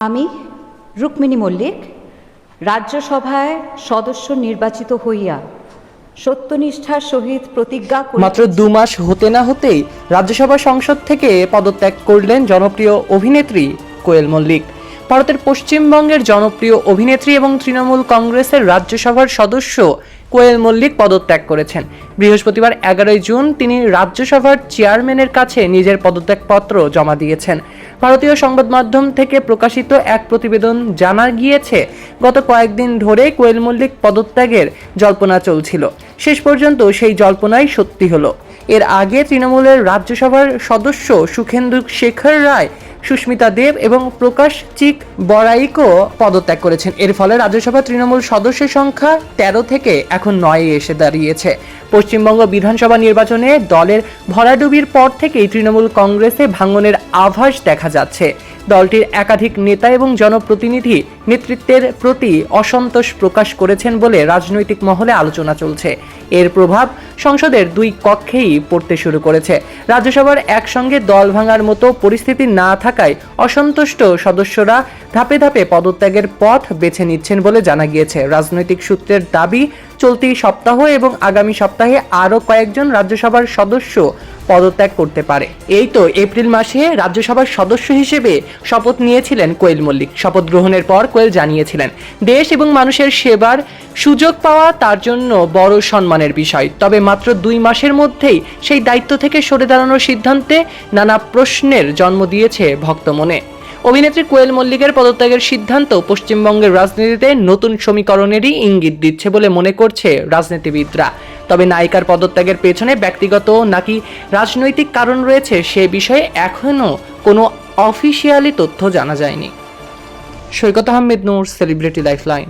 আমি রুক্মিণী মল্লিক রাজ্যসভায় সদস্য নির্বাচিত হইয়া সত্যনিষ্ঠার সহিত প্রতিজ্ঞা মাত্র 2 মাস হতে না হতেই রাজ্যসভা সংসদ থেকে পদত্যাগ করলেন জনপ্রিয় অভিনেত্রী কোয়েল মল্লিক। ভারতের পশ্চিমবঙ্গের জনপ্রিয় অভিনেত্রী এবং তৃণমূল কংগ্রেসের রাজ্যসভার সদস্য কোয়েল মল্লিক পদত্যাগ করেছেন। বৃহস্পতিবার 11 জুন তিনি রাজ্যসভার চেয়ারম্যানের কাছে নিজের পদত্যাগপত্র জমা দিয়েছেন। ভারতীয় সংবাদ মাধ্যম থেকে প্রকাশিত এক প্রতিবেদন জানা গিয়েছে, গত কয়েকদিন ধরে কোয়েল মল্লিক পদত্যাগের জল্পনা চলছিল। শেষ পর্যন্ত সেই জল্পনাই সত্যি হলো। এর আগে তৃণমূলের রাজ্যসভার সদস্য সুখেন্দু শেখর রায়, সুস্মিতা দেব এবং প্রকাশ চিক বড়াইকও পদত্যাগ করেছেন। এর ফলে রাজ্যসভা তৃণমূল সদস্যের সংখ্যা 13 থেকে এখন 9 এসে দাঁড়িয়েছে। পশ্চিমবঙ্গ বিধানসভা নির্বাচনে দলের ভরাডুবির পর থেকেই তৃণমূল কংগ্রেসে ভাঙনের আভাস দেখা যাচ্ছে। দলটির একাধিক নেতা এবং জনপ্রতিনিধি নেতৃত্বের প্রতি অসন্তোষ প্রকাশ করেছেন বলে রাজনৈতিক মহলে আলোচনা চলছে। এর প্রভাব সংসদের 2 কক্ষেই পড়তে শুরু করেছে। রাজ্যসভার একসঙ্গে দল ভাঙার মতো পরিস্থিতি না থাকায় অসন্তুষ্ট সদস্যরা ধাপে ধাপে পদত্যাগের পথ বেছে নিচ্ছেন বলে জানা গিয়েছে। রাজনৈতিক সূত্রের দাবি, চলতি সপ্তাহ এবং আগামী সপ্তাহে আরও কয়েকজন রাজ্যসভার সদস্য পদত্যাগ করতে পারে। এই তো এপ্রিল মাসে রাজ্যসভার সদস্য হিসেবে শপথ নিয়েছিলেন কোয়েল মল্লিক। শপথ গ্রহণের পর কোয়েল জানিয়েছিলেন, দেশ এবং মানুষের সেবার সুযোগ পাওয়া তার জন্য বড় সম্মানের বিষয়। তবে মাত্র 2 মাসের মধ্যেই সেই দায়িত্ব থেকে সরে দাঁড়ানোর সিদ্ধান্তে নানা প্রশ্নের জন্ম দিয়েছে ভক্তমনে। অভিনেত্রী কোয়েল মল্লিকের পদত্যাগের সিদ্ধান্ত পশ্চিমবঙ্গের রাজনীতিতে নতুন সমীকরণেরই ইঙ্গিত দিচ্ছে বলে মনে করছে রাজনীতিবিদরা। তবে নায়িকার পদত্যাগের পেছনে ব্যক্তিগত নাকি রাজনৈতিক কারণ রয়েছে সে বিষয়ে এখনও কোনো অফিসিয়ালি তথ্য জানা যায়নি। সৈকত আহমেদ নূর, সেলিব্রিটি লাইফলাইন।